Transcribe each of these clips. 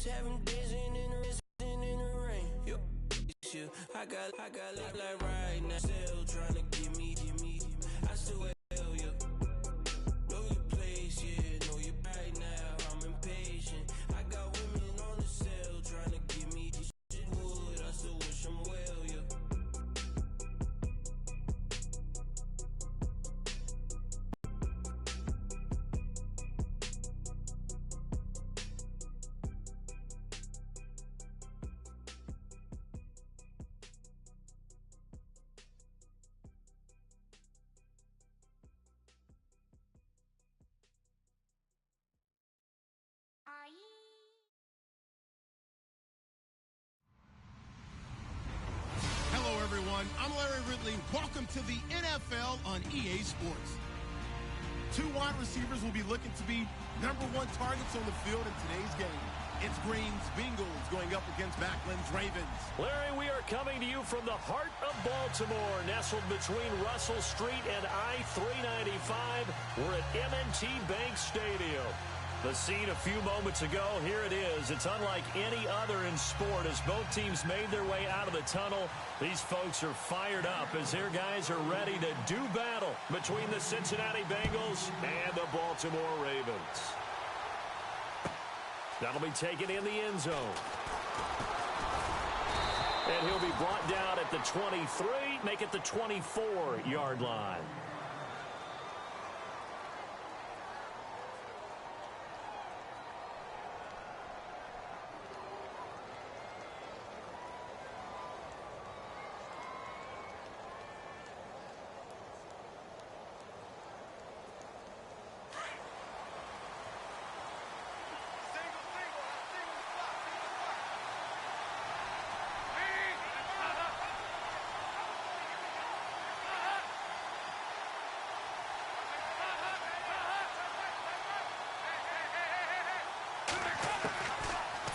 have him dancing in the rain. Yo, shit, I got like right now. Still trying to give me. I still hell you. Know your place, yeah. Know you right now. I'm impatient. I got women on the cell trying to give me this shit wood. I still wish I'm well, yeah. Hello, everyone. I'm Larry Ridley. Welcome to the NFL on EA Sports. Two wide receivers will be looking to be #1 targets on the field in today's game. It's Green's Bengals going up against Backland's Ravens. Larry, we are coming to you from the heart of Baltimore, nestled between Russell Street and I-395. We're at M&T Bank Stadium. The scene a few moments ago, here it is. It's unlike any other in sport as both teams made their way out of the tunnel. These folks are fired up as their guys are ready to do battle between the Cincinnati Bengals and the Baltimore Ravens. That'll be taken in the end zone. And he'll be brought down at the 23, make it the 24-yard line.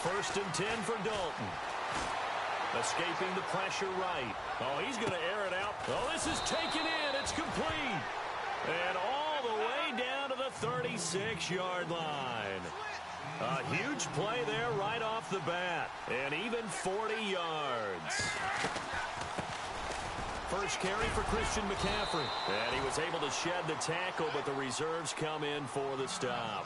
First and 10 for Dalton. Escaping the pressure right. Oh, he's going to air it out. Oh, this is taken in. It's complete. And all the way down to the 36-yard line. A huge play there right off the bat. And even 40 yards. First carry for Christian McCaffrey. And he was able to shed the tackle, but the reserves come in for the stop.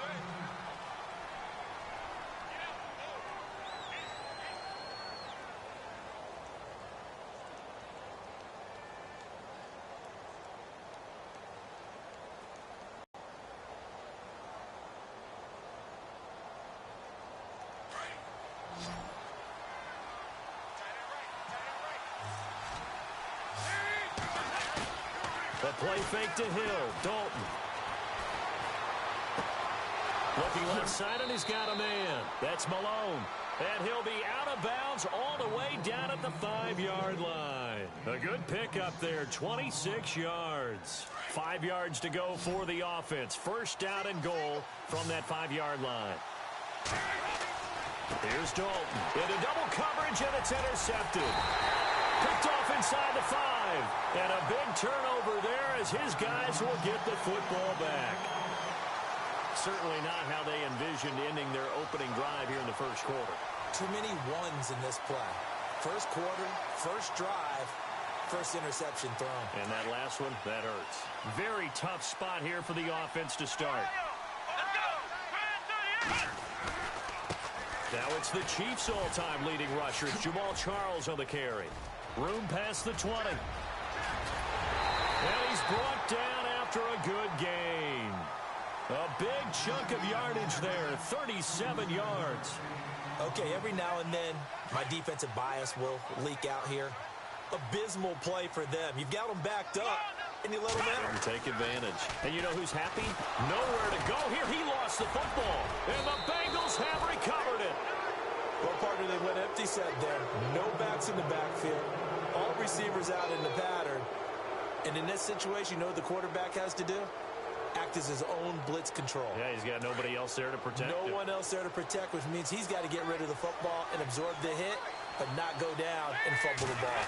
The play fake to Hill. Dalton. Looking left side, and he's got a man. That's Malone. And he'll be out of bounds all the way down at the 5-yard line. A good pickup there, 26 yards. 5 yards to go for the offense. First down and goal from that 5-yard line. Here's Dalton. Into double coverage, and it's intercepted. Picked off inside the 5. And a big turnover there as his guys will get the football back. Certainly not how they envisioned ending their opening drive here in the first quarter. Too many ones in this play. First quarter, first drive, first interception thrown. And that last one, that hurts. Very tough spot here for the offense to start. Now it's the Chiefs' all-time leading rushers, Jamal Charles on the carry. Room past the 20. And he's brought down after a good gain. A big chunk of yardage there, 37 yards. Okay, every now and then, my defensive bias will leak out here. Abysmal play for them. You've got them backed up, and you let them out. Take advantage. And you know who's happy? Nowhere to go here. He lost the football. And the Bengals have recovered it. Well, partner, they went empty set there. No backs in the backfield. All receivers out in the pattern. And in this situation, you know what the quarterback has to do? Act as his own blitz control. Yeah, he's got nobody else there to protect him. No one else there to protect, which means he's got to get rid of the football and absorb the hit, but not go down and fumble the ball.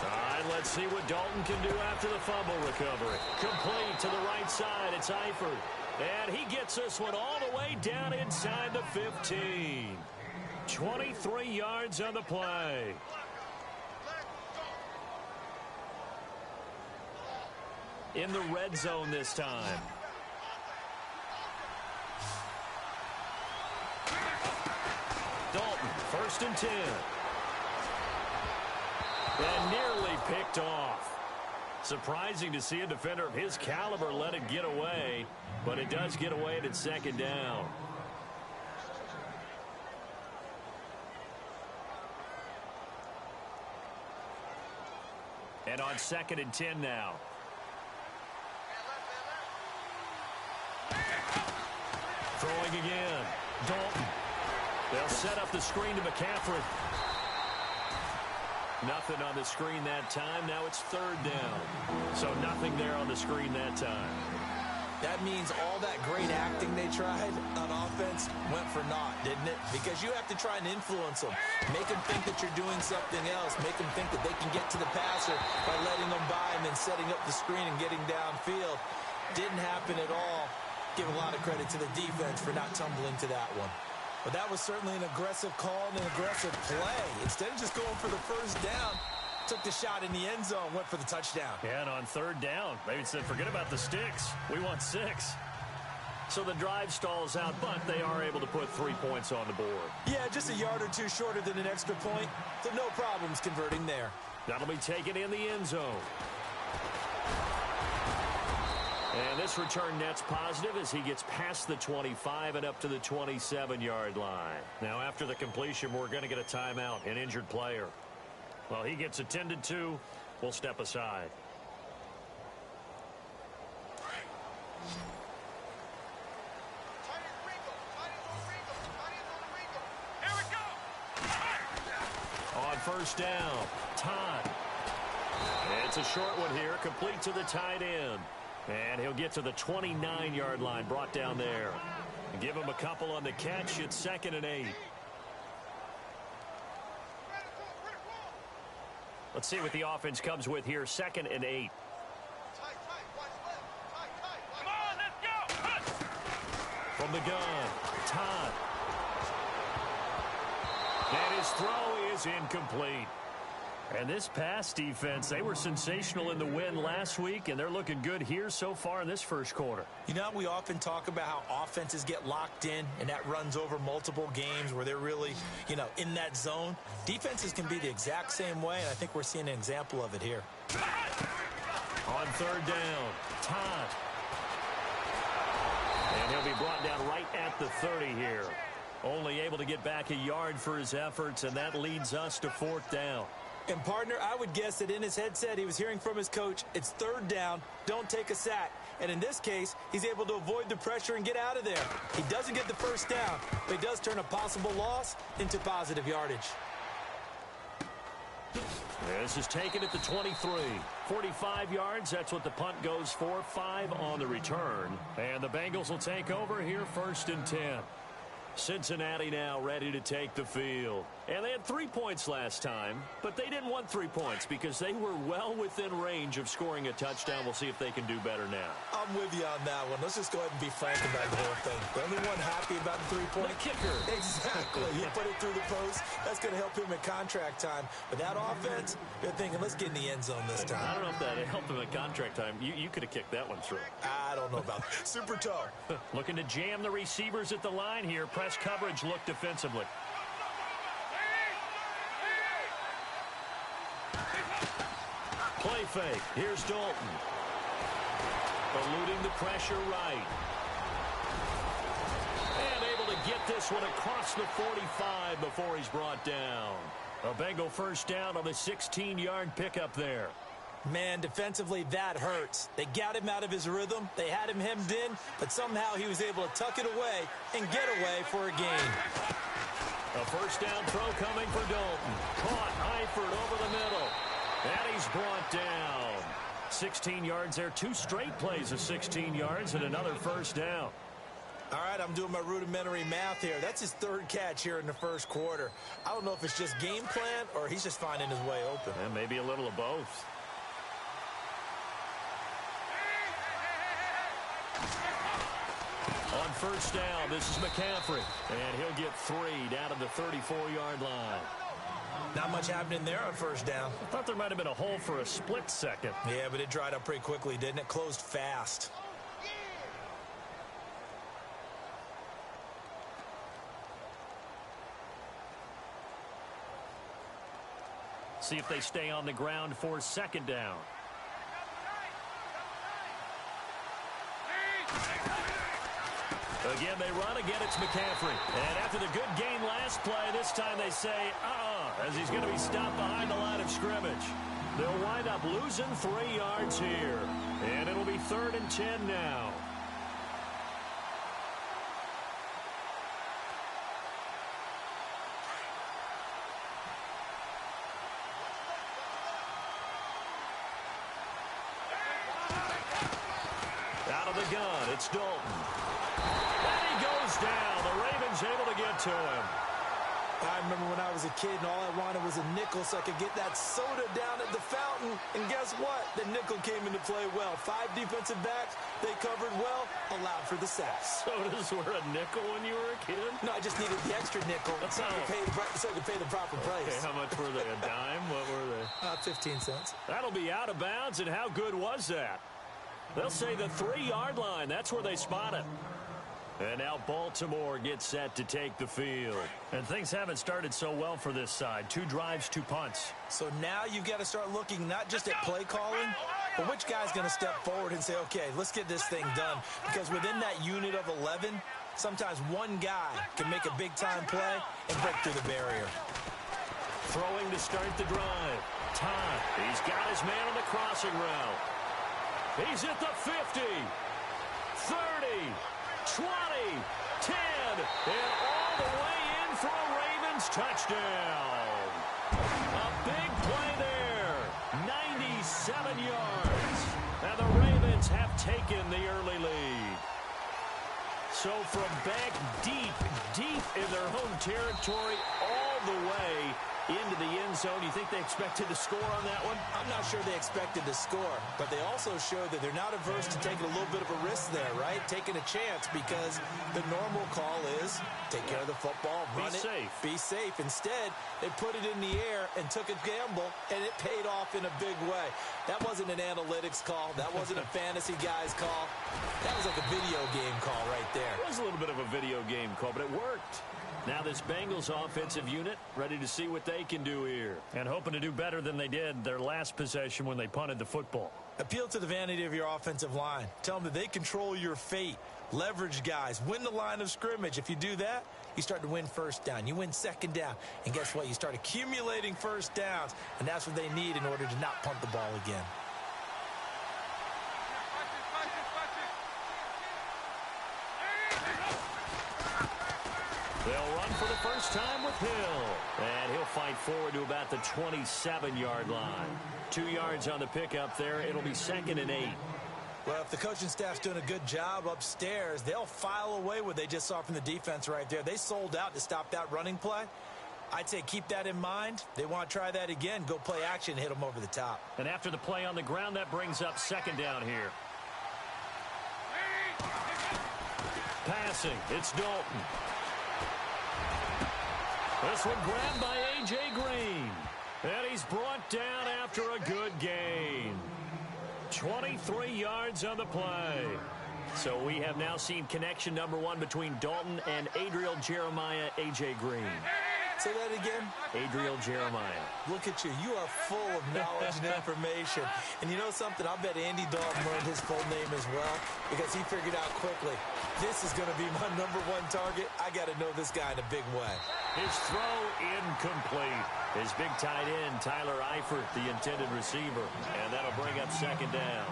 All right, let's see what Dalton can do after the fumble recovery. Complete to the right side. It's Eifert. And he gets this one all the way down inside the 15. 23 yards on the play. In the red zone this time. Dalton, 1st and 10. And nearly picked off. Surprising to see a defender of his caliber let it get away, but it does get away and it's 2nd down. And on 2nd and 10 now. Throwing again. Dalton. They'll set up the screen to McCaffrey. Nothing on the screen that time. Now it's 3rd down. So nothing there on the screen that time. That means all that great acting they tried on offense went for naught, didn't it? Because you have to try and influence them. Make them think that you're doing something else. Make them think that they can get to the passer by letting them by and then setting up the screen and getting downfield. Didn't happen at all. Give a lot of credit to the defense for not tumbling to that one. But that was certainly an aggressive call and an aggressive play. Instead of just going for the 1st down, took the shot in the end zone, went for the touchdown. Yeah, and on 3rd down, they said, forget about the sticks. We want 6. So the drive stalls out, but they are able to put 3 points on the board. Yeah, just a yard or two shorter than an extra point. So no problems converting there. That'll be taken in the end zone. And this return net's positive as he gets past the 25 and up to the 27-yard line. Now, after the completion, we're going to get a timeout, an injured player. Well, he gets attended to. We'll step aside. On 1st down, Todd. It's a short one here, complete to the tight end. And he'll get to the 29-yard line, brought down there. Give him a couple on the catch. It's 2nd and 8. Let's see what the offense comes with here. 2nd and 8. Come on, let's go. From the gun, Todd. And his throw is incomplete. And this pass defense, they were sensational in the win last week, and they're looking good here so far in this 1st quarter. You know, we often talk about how offenses get locked in, and that runs over multiple games where they're really, in that zone. Defenses can be the exact same way, and I think we're seeing an example of it here. On 3rd down, Todd. And he'll be brought down right at the 30 here. Only able to get back a yard for his efforts, and that leads us to 4th down. And, partner, I would guess that in his headset he was hearing from his coach, it's 3rd down, don't take a sack. And in this case, he's able to avoid the pressure and get out of there. He doesn't get the 1st down, but he does turn a possible loss into positive yardage. This is taken at the 23. 45 yards, that's what the punt goes for. 5 on the return. And the Bengals will take over here 1st and 10. Cincinnati now ready to take the field. And they had 3 points last time, but they didn't want 3 points because they were well within range of scoring a touchdown. We'll see if they can do better now. I'm with you on that one. Let's just go ahead and be frank about the whole thing. The only one happy about the 3-point. The kicker. Exactly. He put it through the post. That's going to help him in contract time. But that offense, they're thinking, let's get in the end zone this time. I don't know if that helped him in contract time. You could have kicked that one through. I don't know about that. Super toe. Looking to jam the receivers at the line here. Press coverage look defensively. Play fake. Here's Dalton. Eluding the pressure right. And able to get this one across the 45 before he's brought down. A Bengal 1st down on the 16-yard pickup there. Man, defensively, that hurts. They got him out of his rhythm. They had him hemmed in, but somehow he was able to tuck it away and get away for a gain. A 1st down throw coming for Dalton. Caught Eifert over the middle. And he's brought down. 16 yards there. 2 straight plays of 16 yards and another 1st down. All right, I'm doing my rudimentary math here. That's his 3rd catch here in the 1st quarter. I don't know if it's just game plan or he's just finding his way open. And maybe a little of both. first down. This is McCaffrey. And he'll get 3 down to the 34-yard line. Not much happening there on first down. I thought there might have been a hole for a split second. Yeah, but it dried up pretty quickly, didn't it? Closed fast. See if they stay on the ground for second down. Again, they run. Again, it's McCaffrey. And after the good game last play, this time they say, as he's going to be stopped behind the line of scrimmage. They'll wind up losing 3 yards here. And it'll be 3rd and 10 now. Out of the gun, it's Dalton. And he goes down. The Ravens able to get to him. I remember when I was a kid and all I wanted was a nickel so I could get that soda down at the fountain. And guess what? The nickel came into play well. 5 defensive backs, they covered well, allowed for the sacks. Sodas were a nickel when you were a kid? No, I just needed the extra nickel so I could pay the proper price. Okay, how much were they? A dime? What were they? 15 cents. That'll be out of bounds, and how good was that? They'll say the 3-yard line. That's where they spot it. And now Baltimore gets set to take the field. And things haven't started so well for this side. 2 drives, 2 punts. So now you've got to start looking not just at play calling, but which guy's going to step forward and say, okay, let's get this thing done. Because within that unit of 11, sometimes one guy can make a big-time play and break through the barrier. Throwing to start the drive. Todd, he's got his man on the crossing route. He's at the 50, 30, 20, 10, and all the way in for a Ravens touchdown. A big play there, 97 yards. And the Ravens have taken the early lead. So from back deep in their home territory, all the way into the end zone. You think they expected to score on that one? I'm not sure they expected to score, but they also showed that they're not averse to taking a little bit of a risk there, right? Taking a chance, because the normal call is take care of the football, run it, be safe. Instead, they put it in the air and took a gamble, and it paid off in a big way. That wasn't an analytics call. That wasn't a fantasy guy's call. That was like a video game call right there. It was a little bit of a video game call, but it worked. Now this Bengals offensive unit ready to see what they can do here, and hoping to do better than they did their last possession when they punted the football. Appeal to the vanity of your offensive line. Tell them that they control your fate. Leverage guys. Win the line of scrimmage. If you do that, you start to win first down. You win second down. And guess what? You start accumulating first downs, and that's what they need in order to not punt the ball again. They'll run for the first time with Hill. And he'll fight forward to about the 27-yard line. 2 yards on the pickup there. It'll be 2nd and 8. Well, if the coaching staff's doing a good job upstairs, they'll file away what they just saw from the defense right there. They sold out to stop that running play. I'd say keep that in mind. They want to try that again. Go play action, hit them over the top. And after the play on the ground, that brings up 2nd down here. Passing, it's Dalton. This one grabbed by A.J. Green. And he's brought down after a good gain. 23 yards on the play. So we have now seen connection number 1 between Dalton and Adriel Jeremiah, A.J. Green. Say that again. Adriel Jeremiah. Look at you. You are full of knowledge and information. And you know something? I'll bet Andy Dalton learned his full name as well, because he figured out quickly, this is going to be my number 1 target. I got to know this guy in a big way. His throw incomplete. His big tight end, Tyler Eifert, the intended receiver. And that'll bring up 2nd down.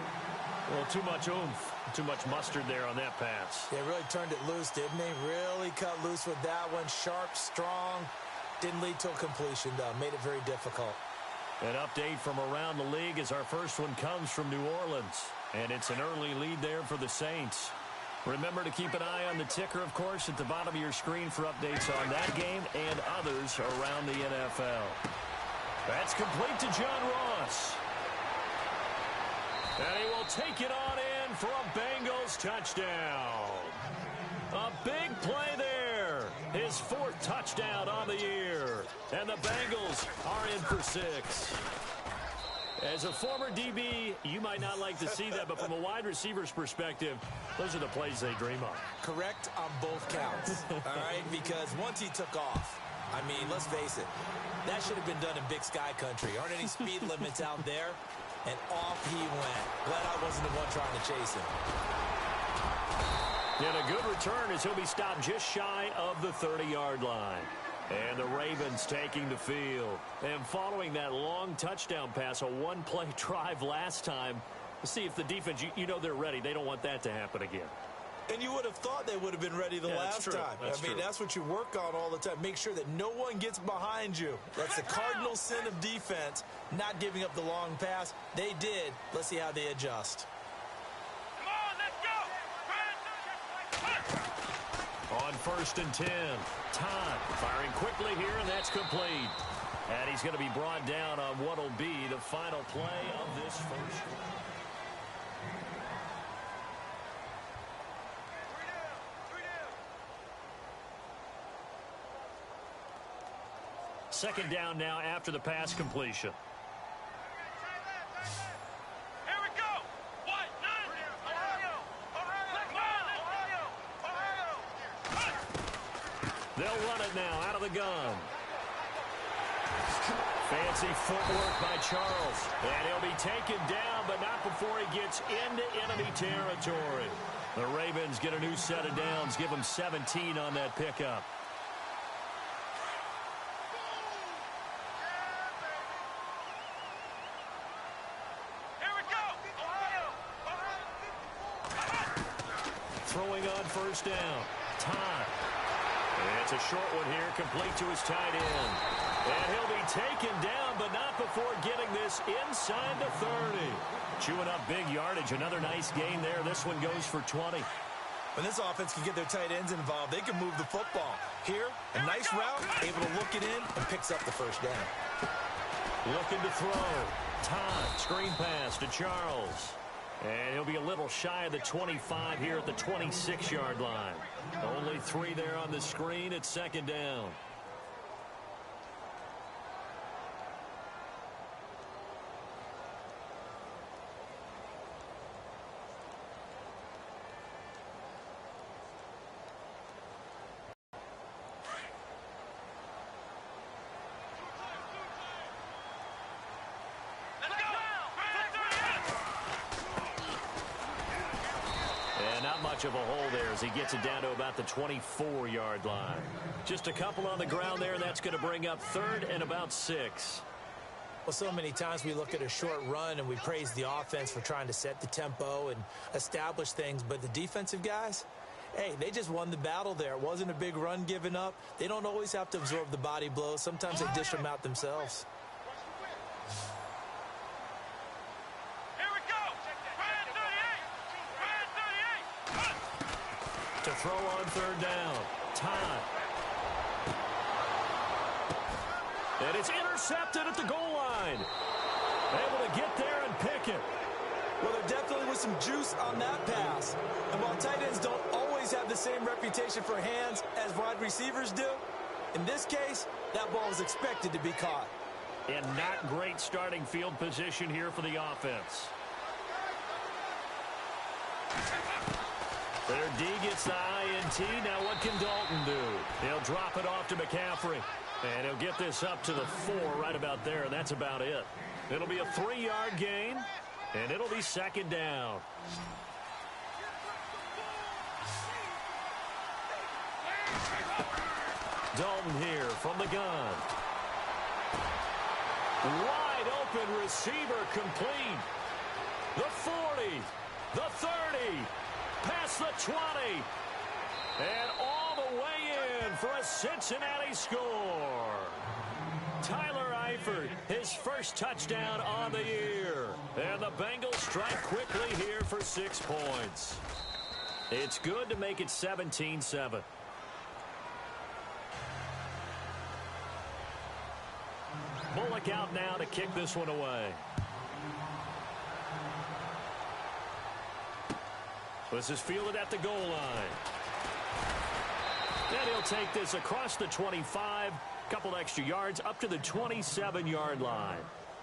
Well, too much oomph, too much mustard there on that pass. They really turned it loose, didn't they? Really cut loose with that one. Sharp, strong. Didn't lead to a completion, though. Made it very difficult. An update from around the league as our first one comes from New Orleans. And it's an early lead there for the Saints. Remember to keep an eye on the ticker, of course, at the bottom of your screen for updates on that game and others around the NFL. That's complete to John Ross. And he will take it on in for a Bengals touchdown. A big play there. His 4th touchdown on the year. And the Bengals are in for 6. As a former DB, you might not like to see that, but from a wide receiver's perspective, those are the plays they dream of. Correct on both counts, all right? Because once he took off, I mean, let's face it, that should have been done in Big Sky Country. Aren't any speed limits out there? And off he went. Glad I wasn't the one trying to chase him. And a good return as he'll be stopped just shy of the 30-yard line. And the Ravens taking the field. And following that long touchdown pass, a one-play drive last time, to see if the defense, you know they're ready. They don't want that to happen again. And you would have thought they would have been ready the last time. I mean, that's what you work on all the time. Make sure that no one gets behind you. That's the cardinal sin of defense, not giving up the long pass. They did. Let's see how they adjust. Come on, let's go. On 1st and 10, Todd firing quickly here, and that's complete. And he's going to be brought down on what will be the final play of this first quarter. Second down now after the pass completion. Here we go. What? Ohio. They'll run it now out of the gun. Fancy footwork by Charles. And he'll be taken down, but not before he gets into enemy territory. The Ravens get a new set of downs, give them 17 on that pickup. Throwing on 1st down. Todd. And it's a short one here, complete to his tight end. And he'll be taken down, but not before getting this inside the 30. Chewing up big yardage. Another nice gain there. This one goes for 20. When this offense can get their tight ends involved, they can move the football. Here, a nice route, able to look it in, and picks up the 1st down. Looking to throw. Todd, screen pass to Charles. And he'll be a little shy of the 25 here at the 26-yard line. Only 3 there on the screen at 2nd down. Of a hole there as he gets it down to about the 24-yard line. Just a couple on the ground there. That's going to bring up 3rd and about 6. Well, so many times we look at a short run and we praise the offense for trying to set the tempo and establish things, but the defensive guys, hey, they just won the battle there. It wasn't a big run given up. They don't always have to absorb the body blows. Sometimes they dish them out themselves. To throw on 3rd down. Todd. And it's intercepted at the goal line. Able to get there and pick it. Well, there definitely was some juice on that pass. And while tight ends don't always have the same reputation for hands as wide receivers do, in this case, that ball was expected to be caught. And not great starting field position here for the offense. Their D gets the INT. Now what can Dalton do? He'll drop it off to McCaffrey. And he'll get this up to the 4 right about there. And that's about it. It'll be a 3-yard gain. And it'll be 2nd down. Dalton here from the gun. Wide open receiver complete. The 40. The 30. Past the 20. And all the way in for a Cincinnati score. Tyler Eifert, his first touchdown on the year. And the Bengals strike quickly here for 6 points. It's good to make it 17-7. Bullock out now to kick this one away. This is fielded at the goal line. And he'll take this across the 25, couple extra yards up to the 27-yard line.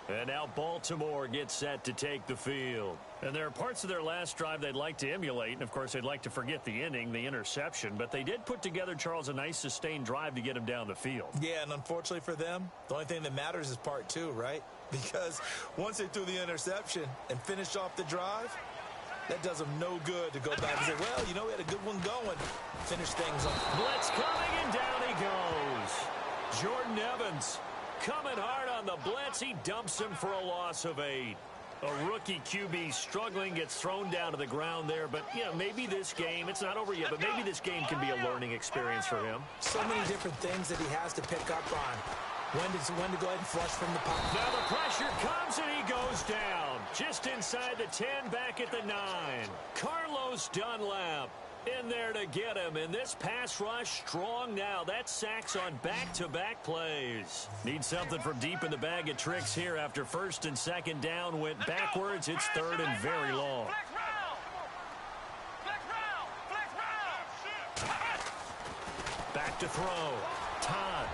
And now Baltimore gets set to take the field. And there are parts of their last drive they'd like to emulate. And, of course, they'd like to forget the inning, the interception. But they did put together, Charles, a nice sustained drive to get him down the field. Yeah, and unfortunately for them, the only thing that matters is part two, right? Because once they threw the interception and finished off the drive, that does them no good to go back and say, well, you know, we had a good one going. Finish things off. Blitz coming, and down he goes. Jordan Evans coming hard on the blitz. He dumps him for a loss of 8. A rookie QB struggling, gets thrown down to the ground there. But, you know, maybe this game, it's not over yet, but maybe this game can be a learning experience for him. So many different things that he has to pick up on. When to go ahead and flush from the pocket. Now the pressure comes, and he goes down. Just inside the 10, back at the 9. Carlos Dunlap in there to get him. And this pass rush strong now. That's sacks on back-to-back plays. Need something from deep in the bag of tricks here after first and second down went backwards. It's third and very long. Back to throw. Todd.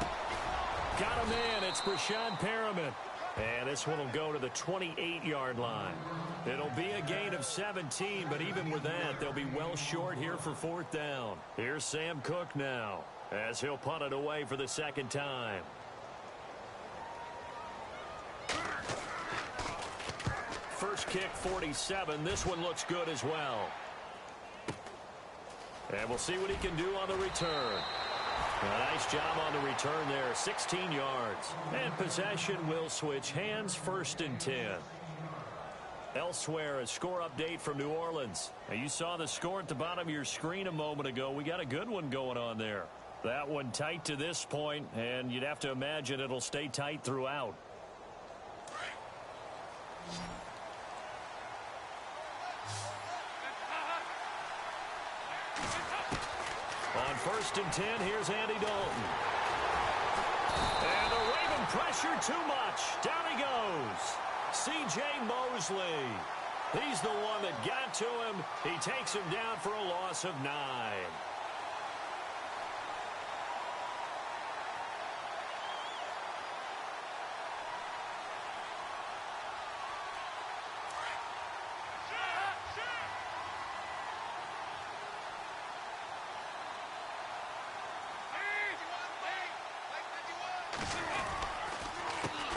Got him in. It's Brashad Perriman. And this one will go to the 28-yard line. It'll be a gain of 17, but even with that, they'll be well short here for fourth down. Here's Sam Cook now, as he'll punt it away for the second time. First kick, 47. This one looks good as well. And we'll see what he can do on the return. A nice job on the return there, 16 yards. And possession will switch hands, first and 10. Elsewhere, a score update from New Orleans. Now, you saw the score at the bottom of your screen a moment ago. We got a good one going on there. That one tight to this point, and you'd have to imagine it'll stay tight throughout. On first and 10, here's Andy Dalton. And the Raven pressure too much. Down he goes. C.J. Mosley. He's the one that got to him. He takes him down for a loss of 9.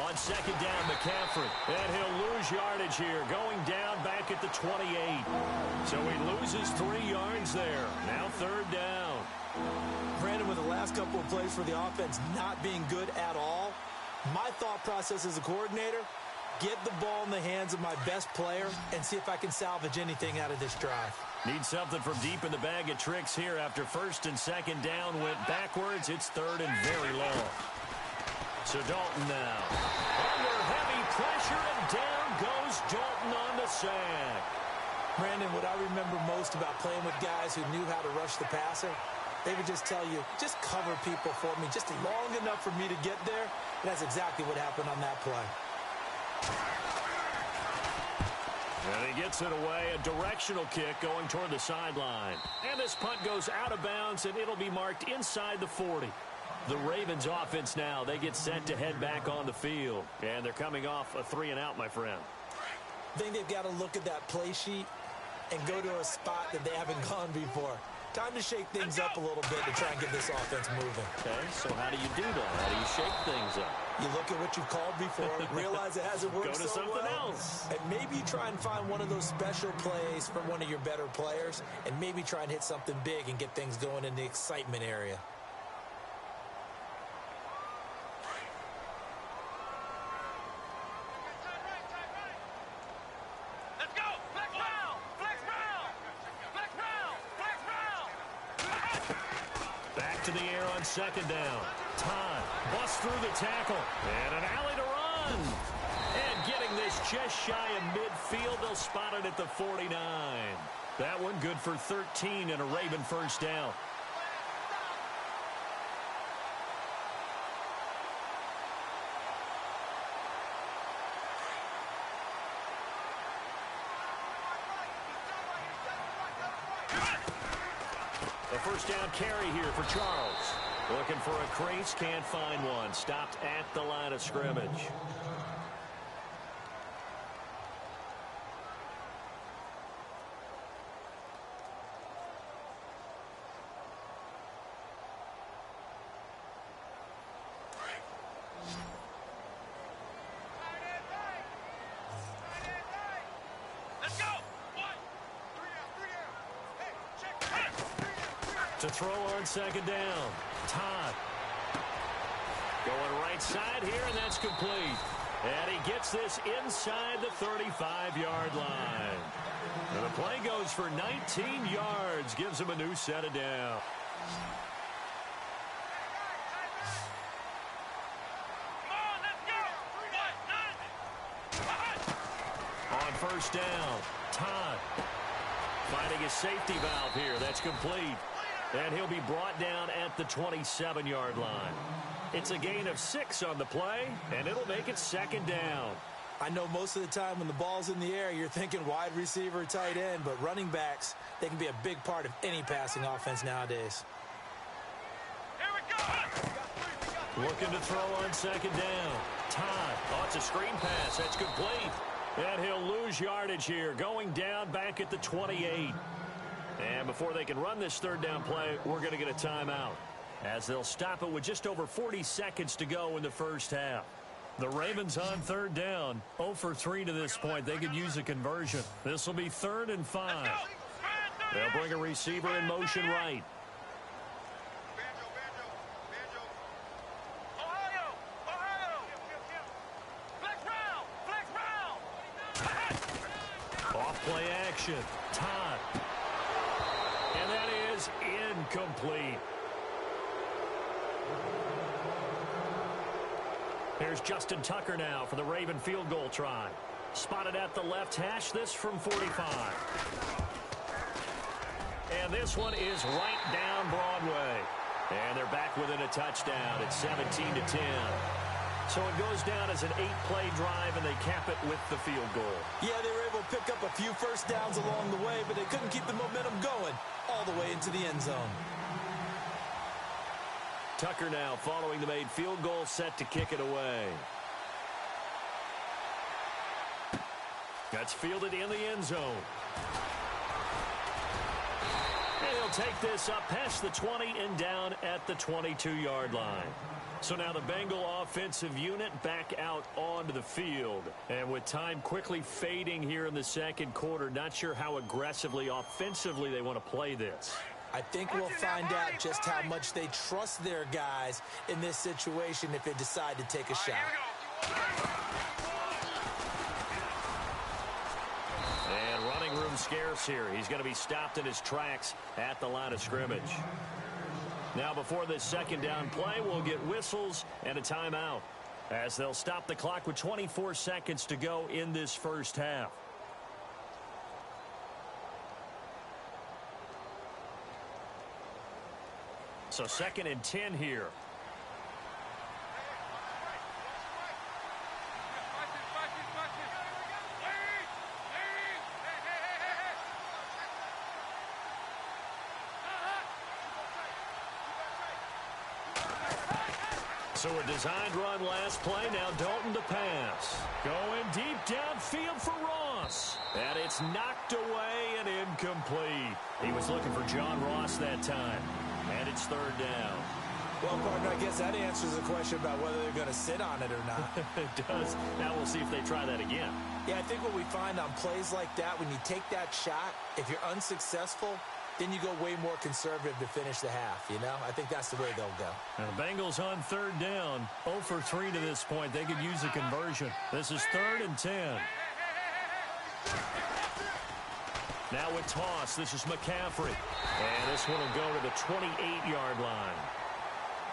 On second down, McCaffrey. And he'll lose yardage here, going down back at the 28. So he loses 3 yards there. Now third down. Brandon, with the last couple of plays for the offense not being good at all, my thought process as a coordinator, get the ball in the hands of my best player and see if I can salvage anything out of this drive. Need something from deep in the bag of tricks here after first and second down went backwards. It's third and very long. So Dalton now. Under heavy pressure, and down goes Dalton on the sack. Brandon, what I remember most about playing with guys who knew how to rush the passer, they would just tell you, just cover people for me, just long enough for me to get there. And that's exactly what happened on that play. And he gets it away, a directional kick going toward the sideline. And this punt goes out of bounds, and it'll be marked inside the 40. The Ravens offense now, they get set to head back on the field. And they're coming off a 3-and-out, my friend. I think they've got to look at that play sheet and go to a spot that they haven't gone before. Time to shake things up a little bit to try and get this offense moving. Okay, so how do you do that? How do you shake things up? You look at what you've called before, realize it hasn't worked Go to so something well, else. and maybe you try and find one of those special plays from one of your better players, and maybe try and hit something big and get things going in the excitement area. To the air on second down. Todd busts through the tackle. And an alley to run. And getting this just shy of midfield. They'll spot it at the 49. That one good for 13 and a Raven first down. A first down carry here for Charles. Looking for a crease, can't find one. Stopped at the line of scrimmage. To throw on second down. Todd. Going right side here, and that's complete. And he gets this inside the 35-yard line. And the play goes for 19 yards. Gives him a new set of down. On first down, Todd. Finding a safety valve here. That's complete. And he'll be brought down at the 27-yard line. It's a gain of 6 on the play, and it'll make it second down. I know most of the time when the ball's in the air, you're thinking wide receiver, tight end, but running backs, they can be a big part of any passing offense nowadays. Here we go. Looking to throw on second down. Todd. Oh, it's a screen pass. That's complete. And he'll lose yardage here, going down back at the 28. And before they can run this third down play, we're going to get a timeout, as they'll stop it with just over 40 seconds to go in the first half. The Ravens on third down, 0 for 3 to this point. They could use a conversion. This will be 3rd and 5. They'll bring a receiver in motion right. Off play action. Todd. And that is incomplete. Here's Justin Tucker now for the Raven field goal try. Spotted at the left hash, this from 45. And this one is right down Broadway. And they're back within a touchdown. It's 17-10. So it goes down as an 8-play drive, and they cap it with the field goal. Yeah, they were able to pick up a few first downs along the way, but they couldn't keep the momentum going all the way into the end zone. Tucker now following the made field goal, set to kick it away. That's fielded in the end zone. And he'll take this up past the 20 and down at the 22-yard line. So now the Bengal offensive unit back out onto the field. And with time quickly fading here in the second quarter, not sure how aggressively, offensively they want to play this. I think we'll find out just how much they trust their guys in this situation if they decide to take a shot. And running room scarce here. He's going to be stopped in his tracks at the line of scrimmage. Now before this second down play, we'll get whistles and a timeout, as they'll stop the clock with 24 seconds to go in this first half. So 2nd and 10 here. So a designed run last play. Now Dalton to pass. Going deep downfield for Ross. And it's knocked away and incomplete. He was looking for John Ross that time. And it's 3rd down. Well, partner, I guess that answers the question about whether they're going to sit on it or not. It does. Now we'll see if they try that again. Yeah, I think what we find on plays like that, when you take that shot, if you're unsuccessful, then you go way more conservative to finish the half, you know? I think that's the way they'll go. Now the Bengals on 3rd down. 0 for 3 to this point. They could use a conversion. This is 3rd and 10. Now with toss, this is McCaffrey. And this one will go to the 28-yard line.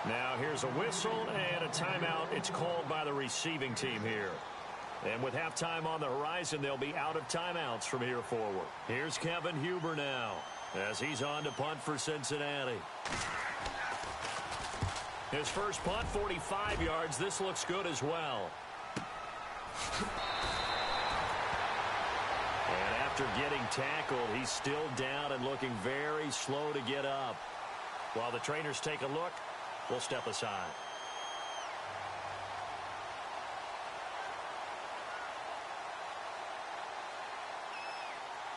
Now here's a whistle and a timeout. It's called by the receiving team here. And with halftime on the horizon, they'll be out of timeouts from here forward. Here's Kevin Huber now, as he's on to punt for Cincinnati. His first punt, 45 yards. This looks good as well. And after getting tackled, he's still down and looking very slow to get up. While the trainers take a look, we'll step aside.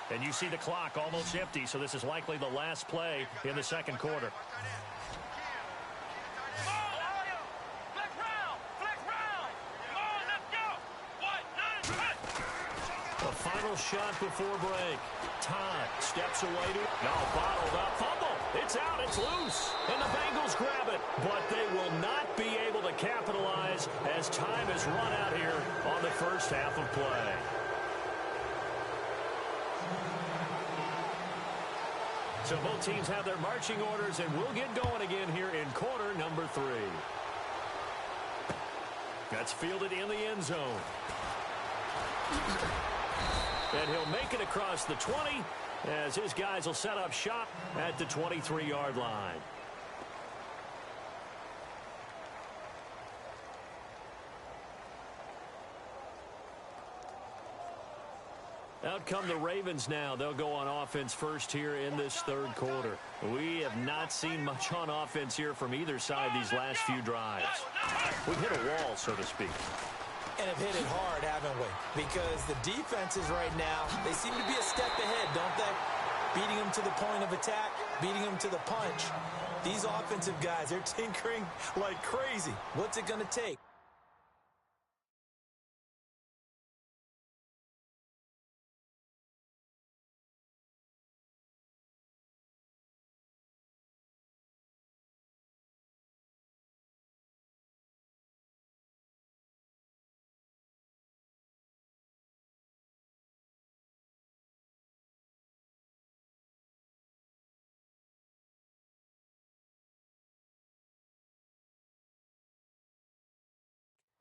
And you see the clock almost empty, so this is likely the last play in the second quarter. The final shot before break. Todd steps away to... No, bottled up. Fumble. It's out. It's loose. And the Bengals grab it. But they will not be able to capitalize as time has run out here on the first half of play. So both teams have their marching orders, and we'll get going again here in quarter number 3. That's fielded in the end zone. And he'll make it across the 20 as his guys will set up shop at the 23-yard line. Out come the Ravens now. They'll go on offense first here in this third quarter. We have not seen much on offense here from either side these last few drives. We've hit a wall, so to speak. And have hit it hard, haven't we? Because the defenses right now, they seem to be a step ahead, don't they? Beating them to the point of attack, beating them to the punch. These offensive guys, they're tinkering like crazy. What's it going to take?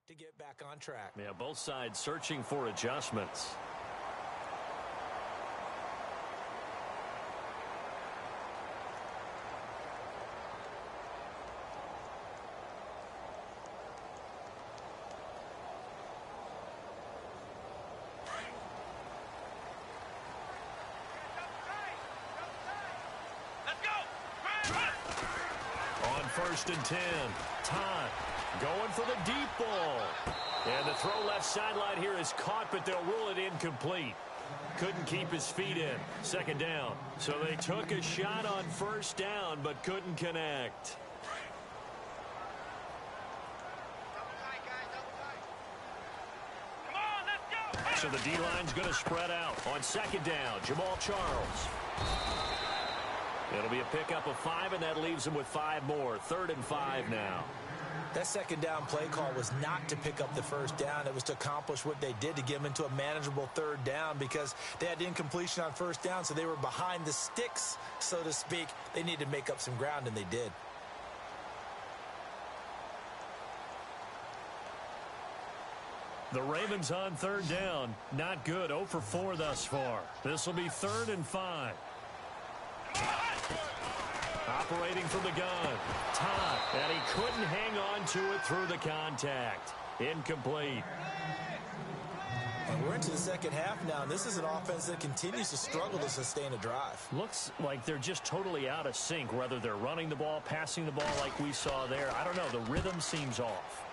To get back on track. Yeah, both sides searching for adjustments. On 1st and 10, Todd going for the deep ball. And the throw left sideline here is caught, but they'll rule it incomplete. Couldn't keep his feet in. Second down. So they took a shot on 1st down, but couldn't connect. So the D-line's going to spread out. On 2nd down, Jamal Charles. It'll be a pickup of 5, and that leaves them with 5 more. 3rd and 5 now. That 2nd down play call was not to pick up the 1st down. It was to accomplish what they did to get them into a manageable 3rd down because they had incompletion on 1st down, so they were behind the sticks, so to speak. They needed to make up some ground, and they did. The Ravens on 3rd down. Not good. 0 for 4 thus far. This will be 3rd and 5. Operating from the gun. Todd. And he couldn't hang on to it through the contact. Incomplete. And we're into the second half now, and this is an offense that continues to struggle to sustain a drive. Looks like they're just totally out of sync, whether they're running the ball, passing the ball like we saw there. I don't know. The rhythm seems off.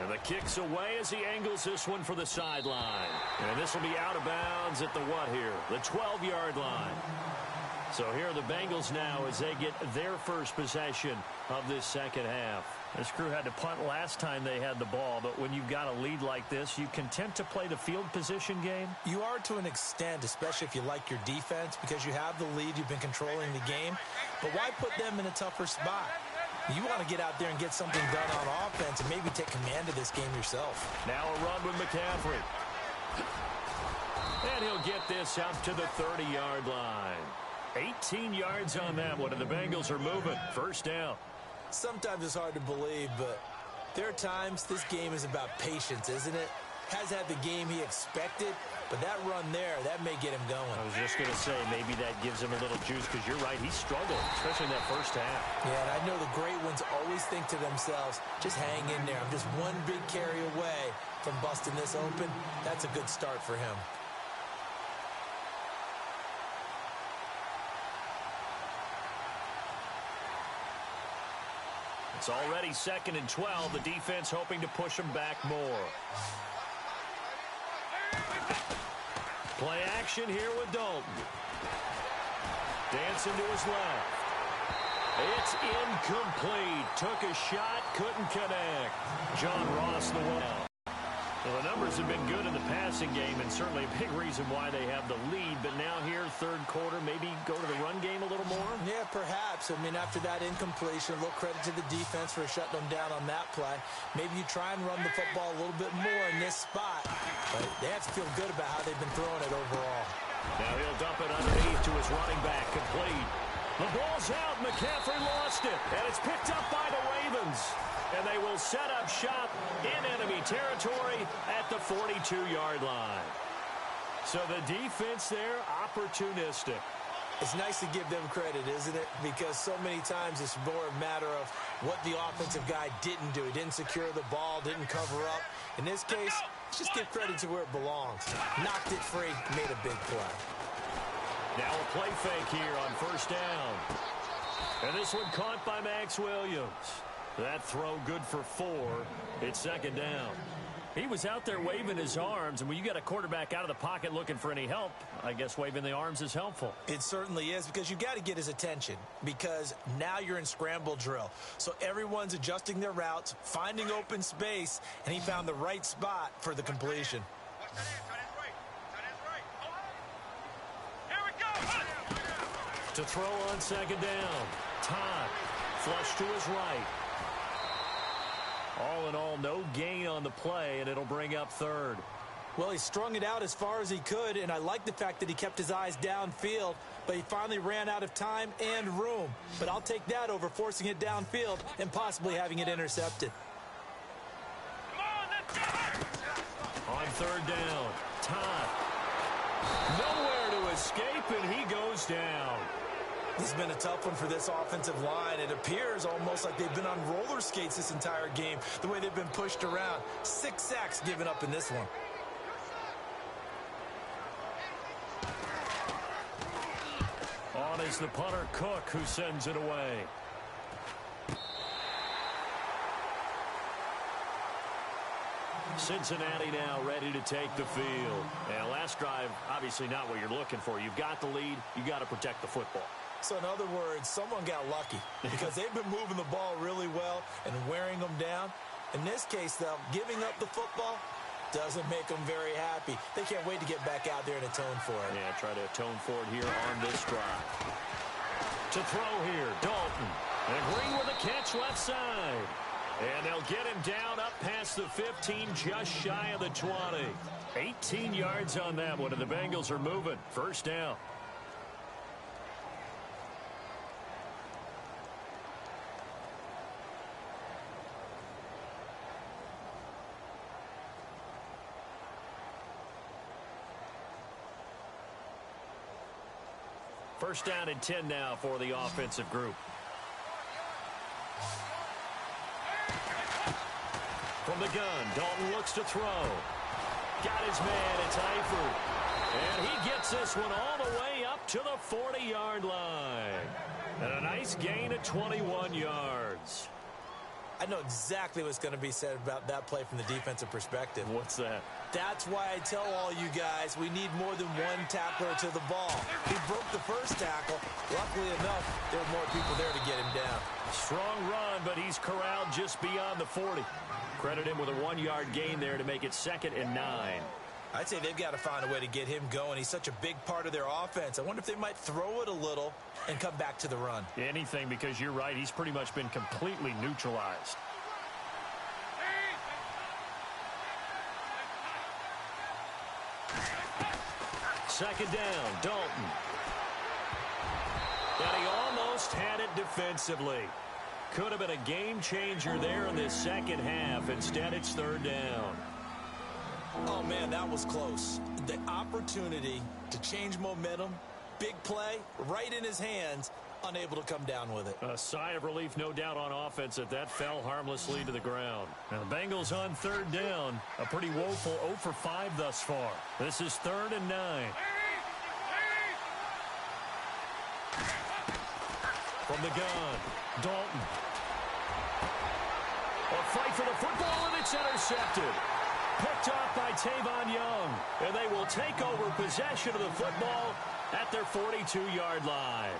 And the kick's away as he angles this one for the sideline. And this will be out of bounds at the what here? The 12-yard line. So here are the Bengals now as they get their first possession of this second half. This crew had to punt last time they had the ball, but when you've got a lead like this, you content to play the field position game? You are to an extent, especially if you like your defense, because you have the lead, you've been controlling the game. But why put them in a tougher spot? You want to get out there and get something done on offense and maybe take command of this game yourself. Now a run with McCaffrey. And he'll get this out to the 30-yard line. 18 yards on that one, and the Bengals are moving. 1st down. Sometimes it's hard to believe, but there are times this game is about patience, isn't it? Has had the game he expected, but that run there, that may get him going. I was just going to say, maybe that gives him a little juice, because you're right, he struggled, especially in that 1st half. Yeah, and I know the great ones always think to themselves, just hang in there. I'm just one big carry away from busting this open. That's a good start for him. It's already 2nd and 12. The defense hoping to push them back more. Play action here with Dalton. Dancing to his left. It's incomplete. Took a shot, couldn't connect. John Ross the one out. Well, the numbers have been good in the passing game, and certainly a big reason why they have the lead. But now here, third quarter, maybe go to the run game a little more? Yeah, perhaps. I mean, after that incompletion, a little credit to the defense for shutting them down on that play. Maybe you try and run the football a little bit more in this spot. But they have to feel good about how they've been throwing it overall. Now he'll dump it underneath to his running back, complete. The ball's out. McCaffrey lost it, and it's picked up by the Ravens. And they will set up shop in enemy territory at the 42-yard line. So the defense there, opportunistic. It's nice to give them credit, isn't it? Because so many times it's more a matter of what the offensive guy didn't do. He didn't secure the ball, didn't cover up. In this case, let's just give credit to where it belongs. Knocked it free, made a big play. Now a play fake here on first down. And this one caught by Max Williams. That throw good for 4. It's 2nd down. He was out there waving his arms, and when you got a quarterback out of the pocket looking for any help, I guess waving the arms is helpful. It certainly is, because you got to get his attention, because now you're in scramble drill. So everyone's adjusting their routes, finding open space, and he found the right spot for the completion. To throw on 2nd down. Todd, flush to his right. All in all, no gain on the play, and it'll bring up 3rd. Well, he strung it out as far as he could, and I like the fact that he kept his eyes downfield, but he finally ran out of time and room. But I'll take that over forcing it downfield and possibly having it intercepted. On 3rd down, Todd. Nowhere to escape, and he goes down. This has been a tough one for this offensive line. It appears almost like they've been on roller skates this entire game, the way they've been pushed around. 6 sacks given up in this one. On is the punter, Cook, who sends it away. Cincinnati now ready to take the field. And last drive, obviously not what you're looking for. You've got the lead. You got to protect the football. So in other words, someone got lucky because they've been moving the ball really well and wearing them down. In this case, though, giving up the football doesn't make them very happy. They can't wait to get back out there and atone for it. Yeah, try to atone for it here on this drive. To throw here, Dalton. And Green with a catch left side. And they'll get him down up past the 15, just shy of the 20. 18 yards on that one, and the Bengals are moving. First down. First down and 10 now for the offensive group. From the gun, Dalton looks to throw. Got his man, it's Eifert. And he gets this one all the way up to the 40-yard line. And a nice gain of 21 yards. I know exactly what's going to be said about that play from the defensive perspective. What's that? That's why I tell all you guys we need more than one tackler to the ball. He broke the first tackle. Luckily enough, there were more people there to get him down. Strong run, but he's corralled just beyond the 40. Credit him with a 1-yard gain there to make it 2nd and 9. I'd say they've got to find a way to get him going. He's such a big part of their offense. I wonder if they might throw it a little and come back to the run. Anything, because you're right. He's pretty much been completely neutralized. Second down, Dalton. And he almost had it defensively. Could have been a game changer there in this second half. Instead, it's 3rd down. Oh, man, that was close. The opportunity to change momentum, big play, right in his hands, unable to come down with it. A sigh of relief, no doubt, on offense that fell harmlessly to the ground. Now, the Bengals on 3rd down. A pretty woeful 0 for 5 thus far. This is 3rd and 9. From the gun, Dalton. A fight for the football, and it's intercepted. Picked off by Tavon Young, and they will take over possession of the football at their 42-yard line.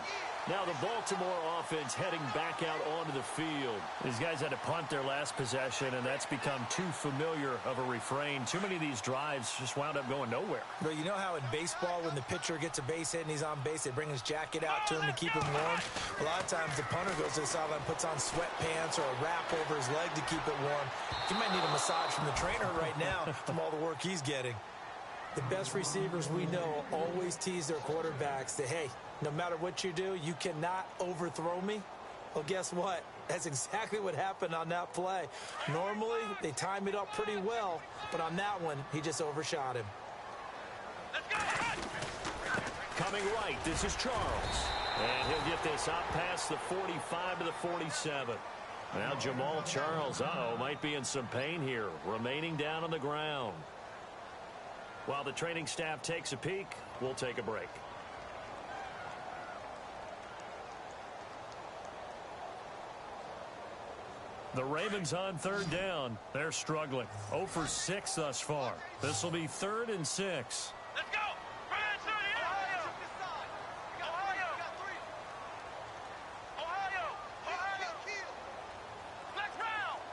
Now the Baltimore offense heading back out onto the field. These guys had to punt their last possession, and that's become too familiar of a refrain. Too many of these drives just wound up going nowhere. But you know how in baseball, when the pitcher gets a base hit and he's on base, they bring his jacket out to him to keep him warm? A lot of times the punter goes to the sideline, puts on sweatpants or a wrap over his leg to keep it warm. He might need a massage from the trainer right now from all the work he's getting. The best receivers we know always tease their quarterbacks that, hey, no matter what you do, you cannot overthrow me. Well, guess what? That's exactly what happened on that play. Normally, they time it up pretty well, but on that one, he just overshot him. Let's go. Coming right, this is Charles. And he'll get this up past the 45 to the 47. Now Jamal Charles, might be in some pain here, remaining down on the ground. While the training staff takes a peek, we'll take a break. The Ravens on third down. They're struggling. 0 for 6 thus far. This will be 3rd and 6. Let's go. Ohio. Flex round.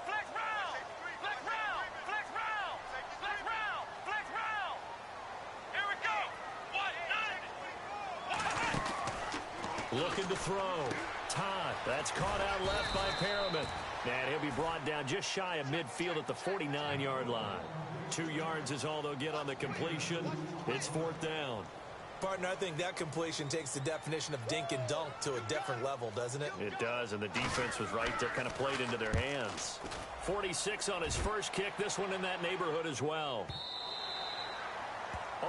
Here we go. Looking to throw. Todd. That's caught out left by Perriman. And he'll be brought down just shy of midfield at the 49-yard line. 2 yards is all they'll get on the completion. It's 4th down. Partner, I think that completion takes the definition of dink and dunk to a different level, doesn't it? It does, and the defense was right there, kind of played into their hands. 46 on his first kick. This one in that neighborhood as well.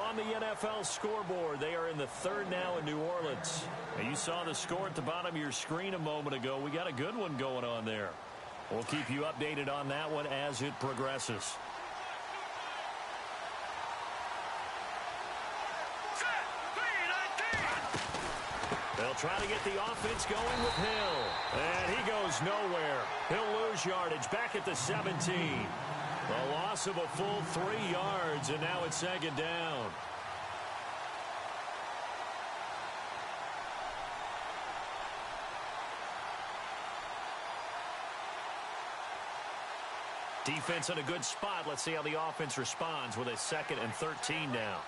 On the NFL scoreboard, they are in the 3rd now in New Orleans. Now, you saw the score at the bottom of your screen a moment ago. We got a good one going on there. We'll keep you updated on that one as it progresses. They'll try to get the offense going with Hill. And he goes nowhere. He'll lose yardage back at the 17. A loss of a full 3 yards, and now it's 2nd down. Defense in a good spot. Let's see how the offense responds with a 2nd and 13 now.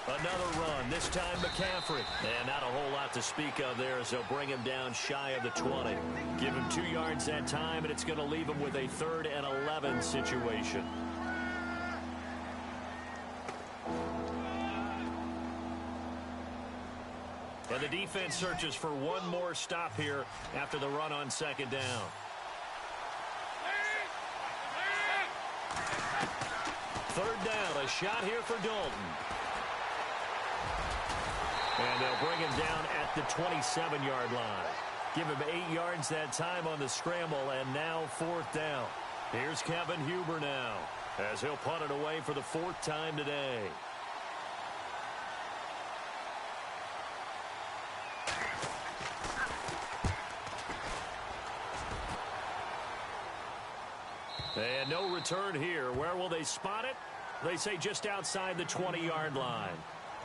Another run, this time McCaffrey. And not a whole lot to speak of there as they'll bring him down shy of the 20. Give him 2 yards that time, and it's going to leave him with a 3rd and 11 situation. And the defense searches for one more stop here after the run on 2nd down. Third down, a shot here for Dalton. And they'll bring him down at the 27-yard line. Give him 8 yards that time on the scramble, and now 4th down. Here's Kevin Huber now, as he'll punt it away for the 4th time today. And no return here. Where will they spot it? They say just outside the 20-yard line.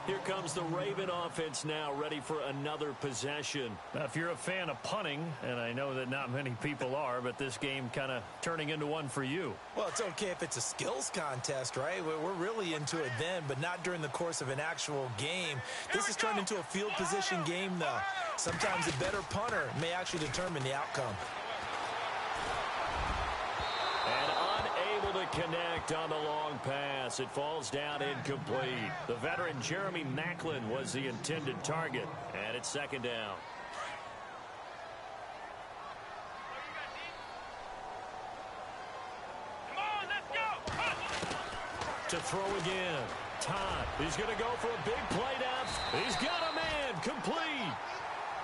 Here comes the Raven offense now, ready for another possession. Now, if you're a fan of punting, and I know that not many people are, but this game kind of turning into one for you. Well, it's okay if it's a skills contest, right? We're really into it then, but not during the course of an actual game. This has turned into a field position game, though. Sometimes a better punter may actually determine the outcome. And unable to connect on the long pass. It falls down incomplete. The veteran Jeremy Maclin was the intended target. And it's 2nd down. Come on, let's go. To throw again. Todd. He's going to go for a big play down. He's got a man. Complete.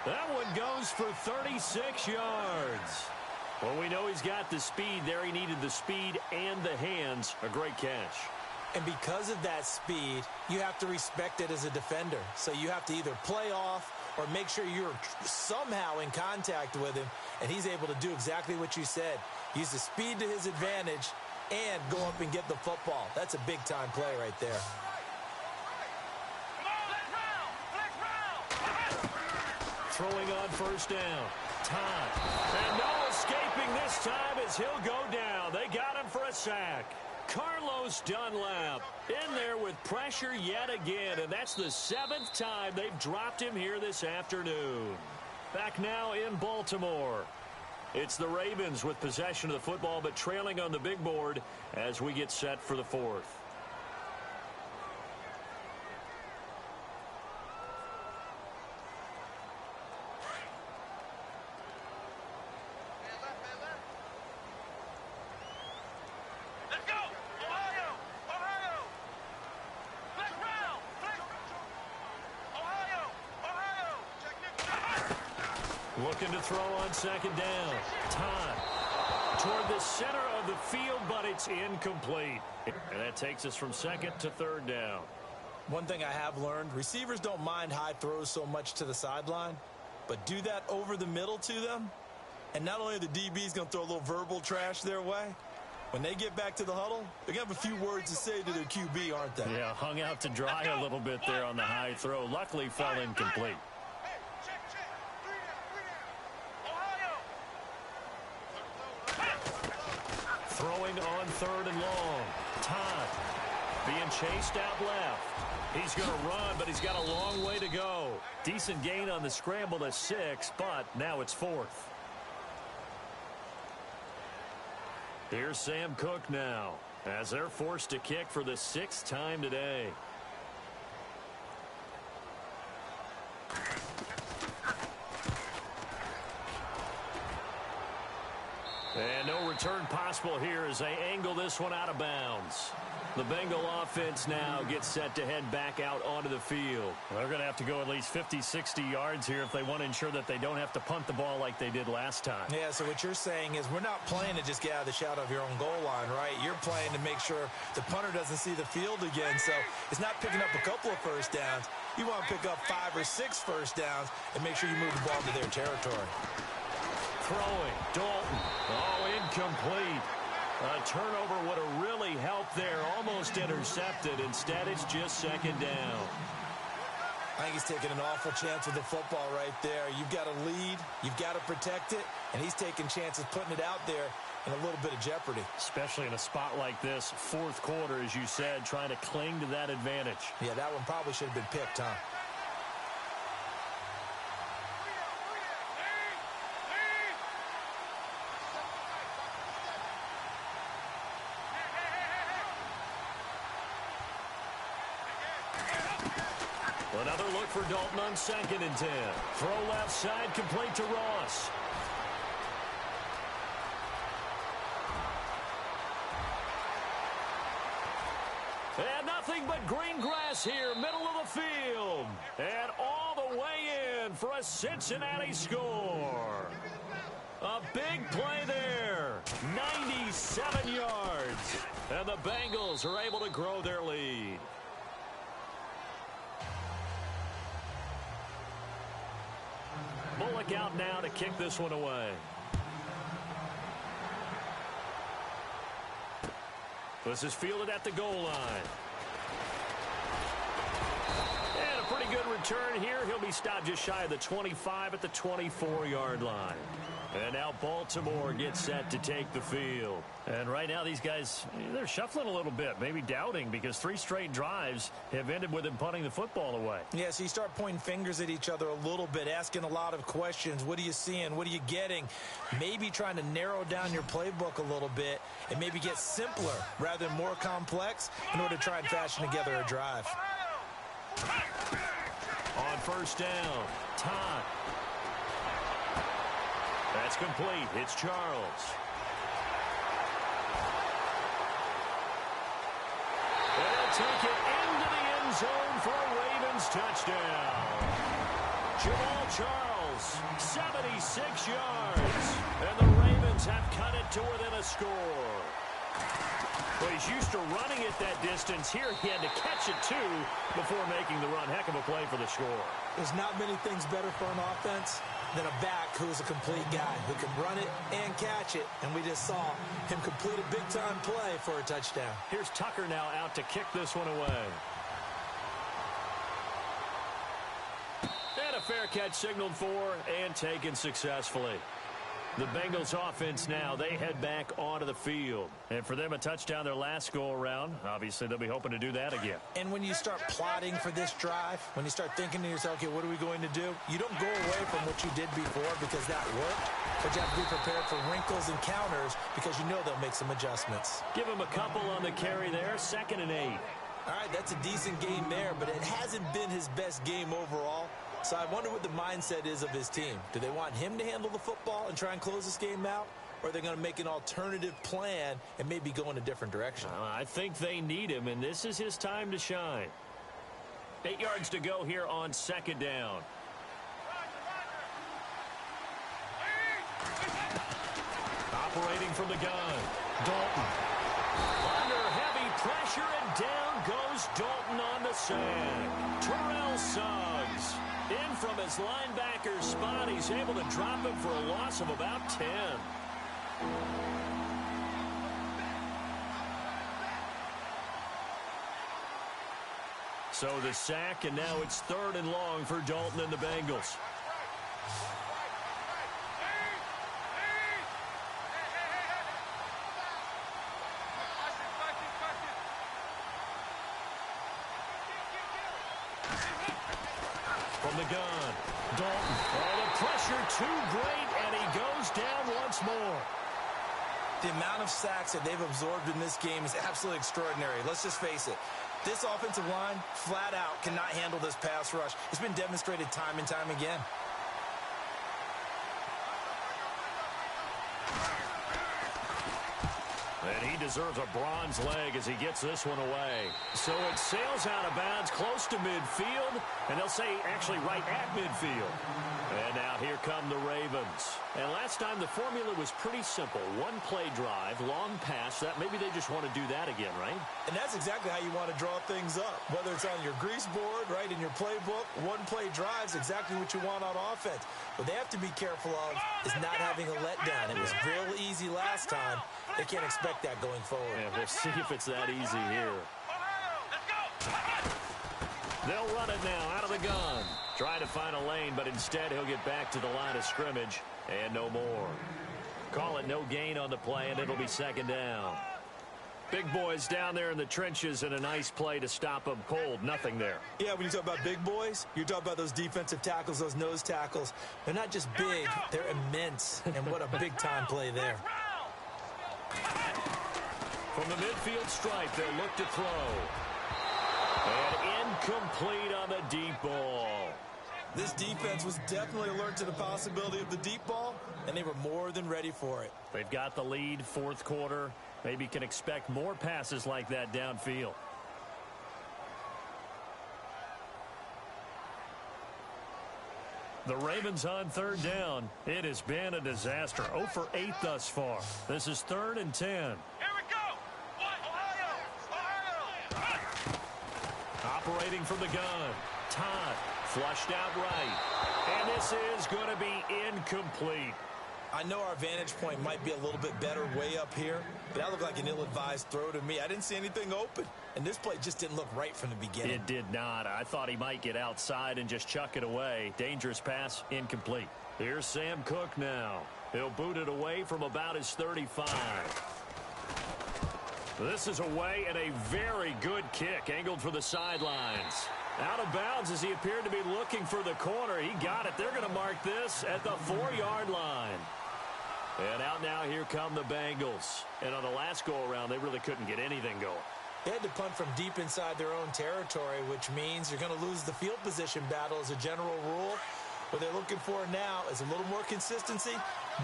That one goes for 36 yards. Well, we know he's got the speed there. He needed the speed and the hands. A great catch. And because of that speed, you have to respect it as a defender. So you have to either play off or make sure you're somehow in contact with him, and he's able to do exactly what you said. Use the speed to his advantage and go up and get the football. That's a big-time play right there. Throwing on first down. Time. And no escaping this time as he'll go down. They got him for a sack. Carlos Dunlap in there with pressure yet again, and that's the 7th time they've dropped him here this afternoon. Back now in Baltimore. It's the Ravens with possession of the football, but trailing on the big board as we get set for the 4th. Looking to throw on second down. Time toward the center of the field, but it's incomplete. And that takes us from 2nd to 3rd down. One thing I have learned, receivers don't mind high throws so much to the sideline, but do that over the middle to them, and not only are the DBs going to throw a little verbal trash their way, when they get back to the huddle, they're going to have a few words to say to their QB, aren't they? Yeah, hung out to dry a little bit there on the high throw. Luckily fell incomplete. Throwing on 3rd and long. Time. Being chased out left. He's going to run, but he's got a long way to go. Decent gain on the scramble to 6, but now it's 4th. Here's Sam Cook now, as they're forced to kick for the 6th time today. And no return possible here as they angle this one out of bounds. The Bengal offense now gets set to head back out onto the field. They're going to have to go at least 50, 60 yards here if they want to ensure that they don't have to punt the ball like they did last time. Yeah, so what you're saying is we're not playing to just get out of the shadow of your own goal line, right? You're playing to make sure the punter doesn't see the field again. So it's not picking up a couple of first downs. You want to pick up 5 or 6 first downs and make sure you move the ball to their territory. Throwing. Dalton. Oh, incomplete. A turnover would have really helped there. Almost intercepted. Instead, it's just 2nd down. I think he's taking an awful chance with the football right there. You've got to lead. You've got to protect it. And he's taking chances putting it out there in a little bit of jeopardy. Especially in a spot like this, 4th quarter, as you said, trying to cling to that advantage. Yeah, that one probably should have been picked, huh? Another look for Dalton on 2nd and 10. Throw left side, complete to Ross. And nothing but green grass here, middle of the field. And all the way in for a Cincinnati score. A big play there. 97 yards. And the Bengals are able to grow their lead. Bullock out now to kick this one away. This is fielded at the goal line. And a pretty good return here. He'll be stopped just shy of the 25 at the 24-yard line. And now Baltimore gets set to take the field. And right now these guys, they're shuffling a little bit, maybe doubting, because 3 straight drives have ended with them punting the football away. Yeah, so you start pointing fingers at each other a little bit, asking a lot of questions. What are you seeing? What are you getting? Maybe trying to narrow down your playbook a little bit and maybe get simpler rather than more complex in order to try and fashion together a drive. On first down, Todd. That's complete. It's Charles. They'll take it into the end zone for a Ravens touchdown. Jamal Charles, 76 yards. And the Ravens have cut it to within a score. Well, he's used to running it that distance. Here he had to catch it, too, before making the run. Heck of a play for the score. There's not many things better for an offense than a back who is a complete guy who can run it and catch it. And we just saw him complete a big-time play for a touchdown. Here's Tucker now out to kick this one away. And a fair catch signaled for and taken successfully. The Bengals offense now, they head back onto the field. And for them, a touchdown their last go-around. Obviously, they'll be hoping to do that again. And when you start plotting for this drive, when you start thinking to yourself, okay, what are we going to do? You don't go away from what you did before because that worked. But you have to be prepared for wrinkles and counters because you know they'll make some adjustments. Give him a couple on the carry there, 2nd and 8. All right, that's a decent game there, but it hasn't been his best game overall. So I wonder what the mindset is of his team. Do they want him to handle the football and try and close this game out? Or are they going to make an alternative plan and maybe go in a different direction? I think they need him, and this is his time to shine. 8 yards to go here on 2nd down. Operating from the gun, Dalton. Under heavy pressure, and down goes Dalton on the sack. Terrell Suggs. In from his linebacker spot, he's able to drop him for a loss of about 10. So the sack, and now it's 3rd and long for Dalton and the Bengals. From the gun, Dalton. Oh, the pressure too great, and he goes down once more. The amount of sacks that they've absorbed in this game is absolutely extraordinary. Let's just face it. This offensive line, flat out, cannot handle this pass rush. It's been demonstrated time and time again. And he deserves a bronze leg as he gets this one away. So it sails out of bounds close to midfield, and they'll say actually right at midfield. And now here come the Ravens. And last time the formula was pretty simple. One play drive, long pass. That maybe they just want to do that again, right? And that's exactly how you want to draw things up. Whether it's on your grease board, right, in your playbook, one play drive is exactly what you want on offense. What they have to be careful of is not having a letdown. It was real easy last time. They can't expect that going forward. Yeah, we'll see if it's that easy here. They'll run it now out of the gun. Try to find a lane, but instead he'll get back to the line of scrimmage. And no more. Call it no gain on the play, and it'll be 2nd down. Big boys down there in the trenches, and a nice play to stop them cold. Nothing there. Yeah, when you talk about big boys, you're talking about those defensive tackles, those nose tackles. They're not just big, they're immense. And what a big-time play there. From the midfield stripe, they'll look to throw. And incomplete on the deep ball. This defense was definitely alert to the possibility of the deep ball, and they were more than ready for it. They've got the lead, 4th quarter. Maybe can expect more passes like that downfield. The Ravens on 3rd down. It has been a disaster. 0 for 8 thus far. This is 3rd and 10. Here we go. Ohio. Operating from the gun. Todd flushed out right. And this is going to be incomplete. I know our vantage point might be a little bit better way up here, but that looked like an ill-advised throw to me. I didn't see anything open, and this play just didn't look right from the beginning. It did not. I thought he might get outside and just chuck it away. Dangerous pass, incomplete. Here's Sam Cook now. He'll boot it away from about his 35. This is away, and a very good kick, angled for the sidelines. Out of bounds as he appeared to be looking for the corner. He got it. They're going to mark this at the 4-yard line. And out now, here come the Bengals. And on the last go-around, they really couldn't get anything going. They had to punt from deep inside their own territory, which means you're going to lose the field position battle as a general rule. What they're looking for now is a little more consistency,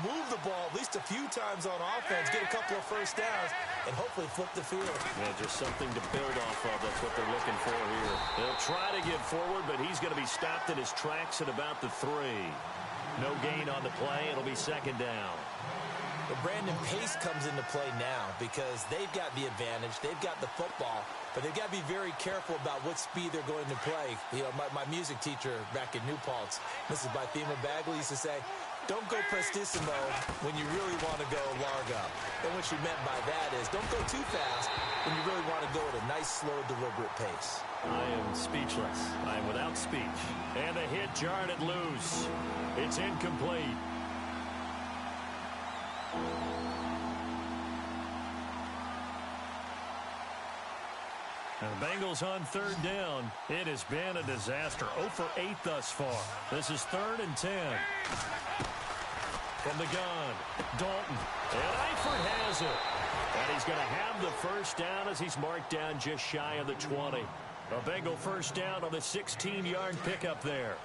move the ball at least a few times on offense, get a couple of first downs, and hopefully flip the field. Yeah, just something to build off of. That's what they're looking for here. They'll try to get forward, but he's going to be stopped in his tracks at about the 3. No gain on the play. It'll be 2nd down. But Brandon, pace comes into play now because they've got the advantage. They've got the football, but they've got to be very careful about what speed they're going to play. You know, my music teacher back in New Paltz, Mrs. Bythema Bagley, used to say, don't go prestissimo when you really want to go largo. And what she meant by that is don't go too fast when you really want to go at a nice, slow, deliberate pace. I am speechless. I am without speech. And the hit jarred it loose. It's incomplete. And the Bengals on third down. It has been a disaster. 0 for 8 thus far. This is 3rd and 10. From the gun, Dalton. And Eifert has it. And he's going to have the first down as he's marked down just shy of the 20. A Bengal first down on the 16-yard pickup there.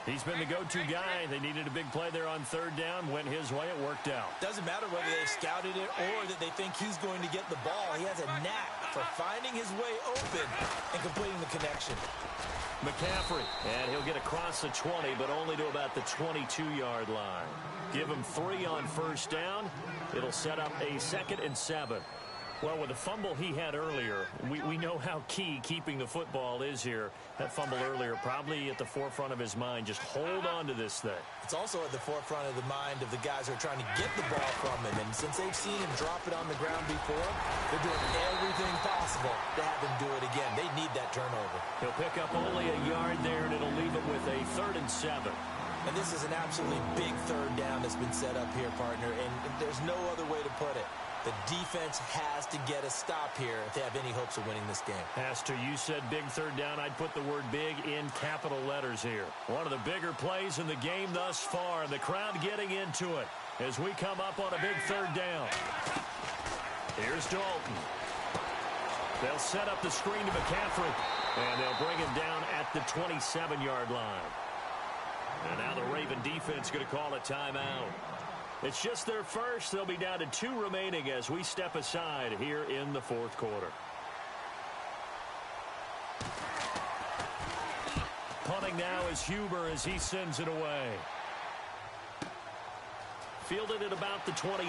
He's been the go-to guy. They needed a big play there on third down. Went his way. It worked out. Doesn't matter whether they scouted it or that they think he's going to get the ball. He has a knack for finding his way open and completing the connection. McCaffrey, and he'll get across the 20, but only to about the 22-yard line. Give him 3 on first down. It'll set up a 2nd and 7. Well, with the fumble he had earlier, we know how key keeping the football is here. That fumble earlier probably at the forefront of his mind. Just hold on to this thing. It's also at the forefront of the mind of the guys who are trying to get the ball from him. And since they've seen him drop it on the ground before, they're doing everything possible to have him do it again. They need that turnover. He'll pick up only a yard there, and it'll leave him with a 3rd and 7. And this is an absolutely big third down that's been set up here, partner. And there's no other way to put it. The defense has to get a stop here if they have any hopes of winning this game. Has to. You said big third down. I'd put the word big in capital letters here. One of the bigger plays in the game thus far. The crowd getting into it as we come up on a big third down. Here's Dalton. They'll set up the screen to McCaffrey, and they'll bring him down at the 27-yard line. And now the Raven defense going to call a timeout. It's just their first. They'll be down to 2 remaining as we step aside here in the 4th quarter. Punting now is Huber as he sends it away. Fielded at about the 28.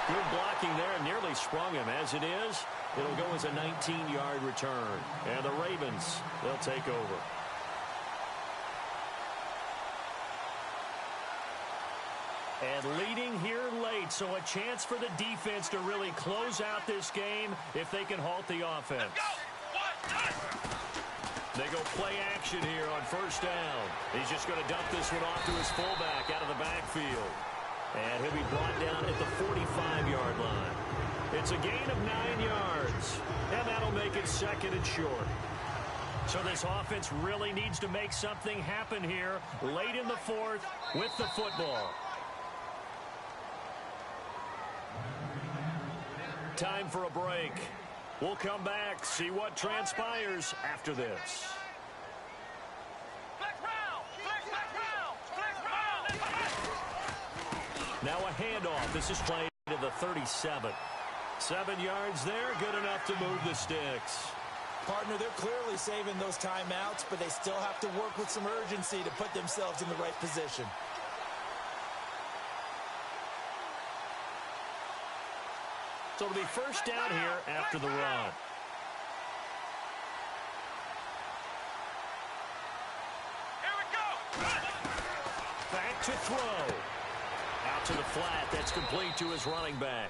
Good blocking there, nearly sprung him. As it is, it'll go as a 19-yard return. And the Ravens, they'll take over. And leading here late, so a chance for the defense to really close out this game if they can halt the offense. They go play action here on first down. He's just going to dump this one off to his fullback out of the backfield. And he'll be brought down at the 45-yard line. It's a gain of 9 yards, and that'll make it 2nd and short. So this offense really needs to make something happen here late in the 4th with the football. Time for a break. We'll come back, see what transpires after this. Now a handoff. This is played to the 37. 7 yards there, good enough to move the sticks. Partner, they're clearly saving those timeouts, but they still have to work with some urgency to put themselves in the right position. So it'll be first down here after the run. Here we go. Back to throw. Out to the flat. That's complete to his running back.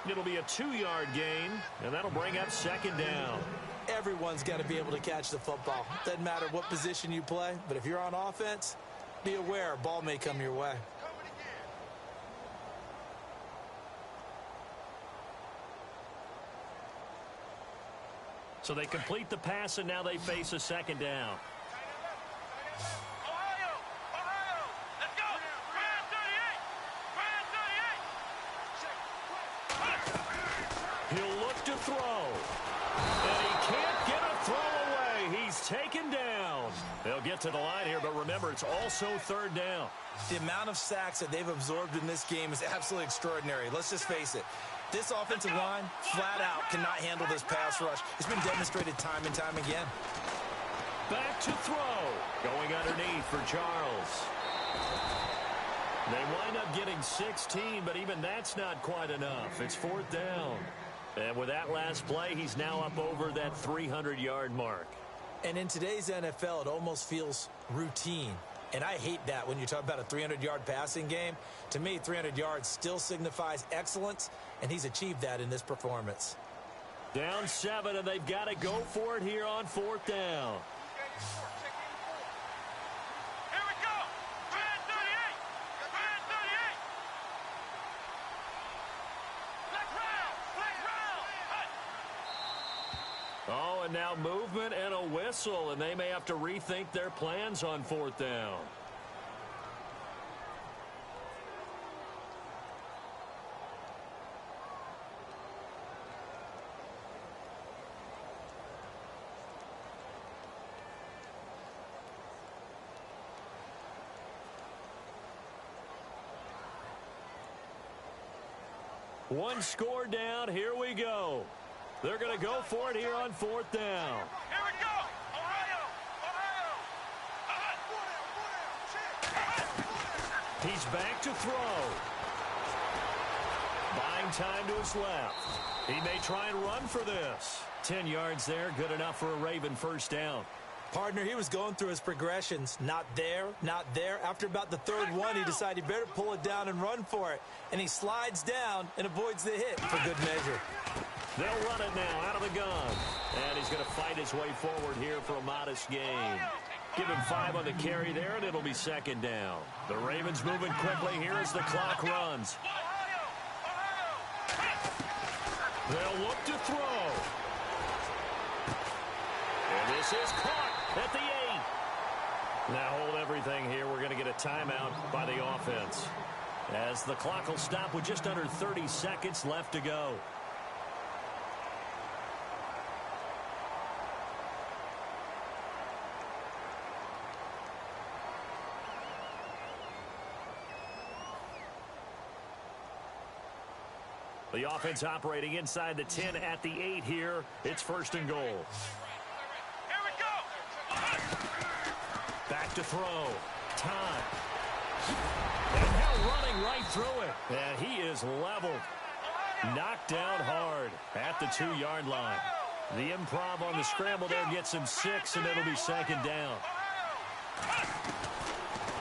It'll be a 2-yard gain, and that'll bring up 2nd down. Everyone's got to be able to catch the football. Doesn't matter what position you play, but if you're on offense, be aware a ball may come your way. So they complete the pass, and now they face a 2nd down. Ohio, let's go. Round 38. He'll look to throw. And he can't get a throw away. He's taken down. They'll get to the line here, but remember, it's also 3rd down. The amount of sacks that they've absorbed in this game is absolutely extraordinary. Let's just face it. This offensive line, flat out, cannot handle this pass rush. It's been demonstrated time and time again. Back to throw. Going underneath for Charles. They wind up getting 16, but even that's not quite enough. It's 4th down. And with that last play, he's now up over that 300-yard mark. And in today's NFL, it almost feels routine. And I hate that when you talk about a 300-yard passing game. To me, 300 yards still signifies excellence, and he's achieved that in this performance. Down 7, and they've got to go for it here on 4th down. Here we go. 338. 338. Flag round. Oh, and now movement and a whistle, and they may have to rethink their plans on 4th down. One score down. Here we go. They're going to go for it here on 4th down. Here we go. Ohio. He's back to throw. Buying time to his left. He may try and run for this. 10 yards there. Good enough for a Raven 1st down. Partner, he was going through his progressions. Not there, not there. After about the 3rd one, he decided he better pull it down and run for it. And he slides down and avoids the hit for good measure. They'll run it now out of the gun. And he's going to fight his way forward here for a modest gain. Give him 5 on the carry there, and it'll be 2nd down. The Ravens moving quickly here as the clock runs. They'll look to throw. And this is caught at the 8. Now hold everything here. We're going to get a timeout by the offense, as the clock will stop with just under 30 seconds left to go. The offense operating inside the 10 at the 8 here. It's 1st and goal. Here we go. Back to throw. Time. And now running right through it. And he is leveled. Knocked down hard at the 2-yard line. The improv on the scramble there gets him 6, and it'll be 2nd down.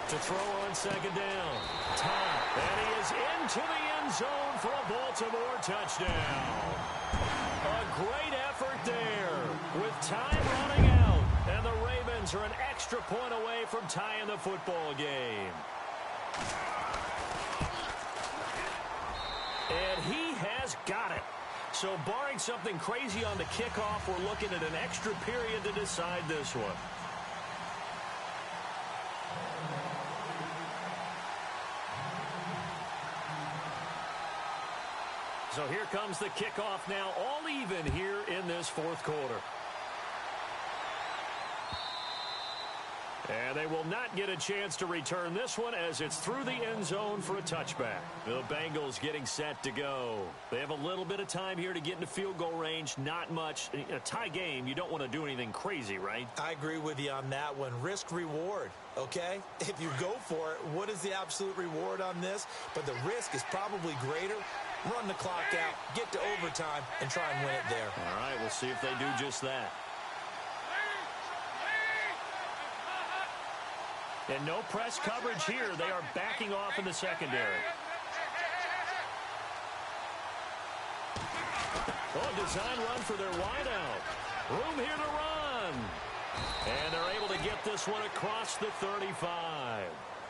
To throw on 2nd down. Time. And he is into the end zone for a Baltimore touchdown. A great effort there with time running out. And the Ravens are an extra point away from tying the football game. And he has got it. So barring something crazy on the kickoff, we're looking at an extra period to decide this one. So here comes the kickoff now, all even here in this 4th quarter. And they will not get a chance to return this one as it's through the end zone for a touchback. The Bengals getting set to go. They have a little bit of time here to get into field goal range. Not much. In a tie game, you don't want to do anything crazy, right? I agree with you on that one. Risk reward, okay? If you go for it, what is the absolute reward on this? But the risk is probably greater. Run the clock out, get to overtime, and try and win it there. All right, we'll see if they do just that. And no press coverage here. They are backing off in the secondary. Oh, design run for their wideout. Room here to run. And they're able to get this one across the 35.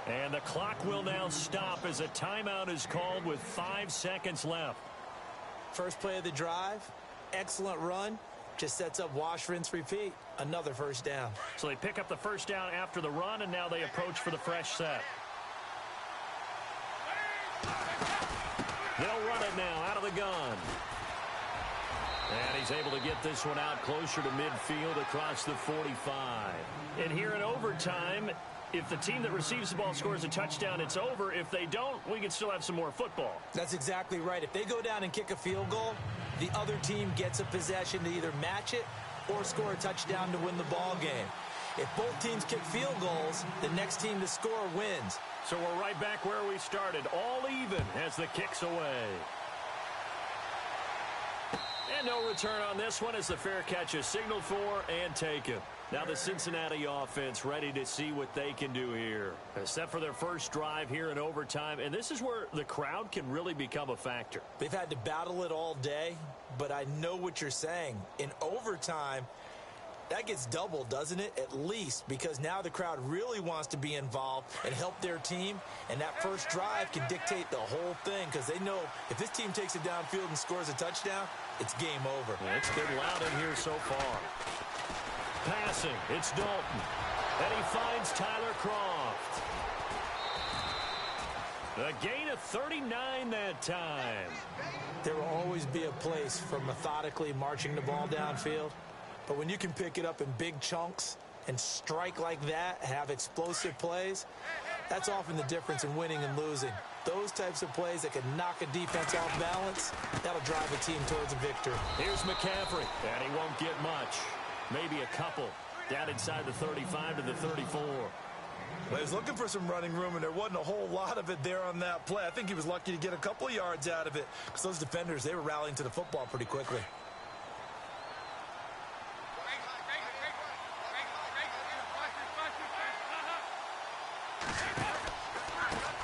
And the clock will now stop as a timeout is called with 5 seconds left. First play of the drive, excellent run. Just sets up wash, rinse, repeat. Another 1st down. So they pick up the 1st down after the run, and now they approach for the fresh set. They'll run it now out of the gun. And he's able to get this one out closer to midfield across the 45. And here in overtime, if the team that receives the ball scores a touchdown, it's over. If they don't, we can still have some more football. That's exactly right. If they go down and kick a field goal, the other team gets a possession to either match it or score a touchdown to win the ball game. If both teams kick field goals, the next team to score wins. So we're right back where we started, all even as the kick's away. And no return on this one as the fair catch is signaled for and taken. Now the Cincinnati offense ready to see what they can do here. Set for their first drive here in overtime, and this is where the crowd can really become a factor. They've had to battle it all day, but I know what you're saying. In overtime, that gets doubled, doesn't it? At least, because now the crowd really wants to be involved and help their team, and that first drive can dictate the whole thing because they know if this team takes it downfield and scores a touchdown, it's game over. Yeah, it's been loud in here so far. Passing, it's Dalton. And he finds Tyler Croft. The gain of 39 that time. There will always be a place for methodically marching the ball downfield. But when you can pick it up in big chunks and strike like that, have explosive plays, that's often the difference in winning and losing. Those types of plays that can knock a defense off balance, that'll drive a team towards a victory. Here's McCaffrey, and he won't get much. Maybe a couple down inside the 35 to the 34. Well, he was looking for some running room, and there wasn't a whole lot of it there on that play. I think he was lucky to get a couple of yards out of it because those defenders, they were rallying to the football pretty quickly.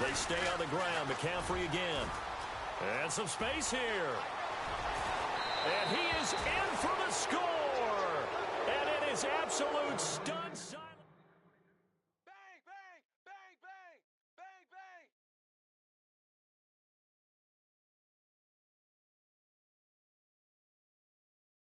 They stay on the ground. McCaffrey again. And some space here. And he is in for the score. And it is absolute stunt silence.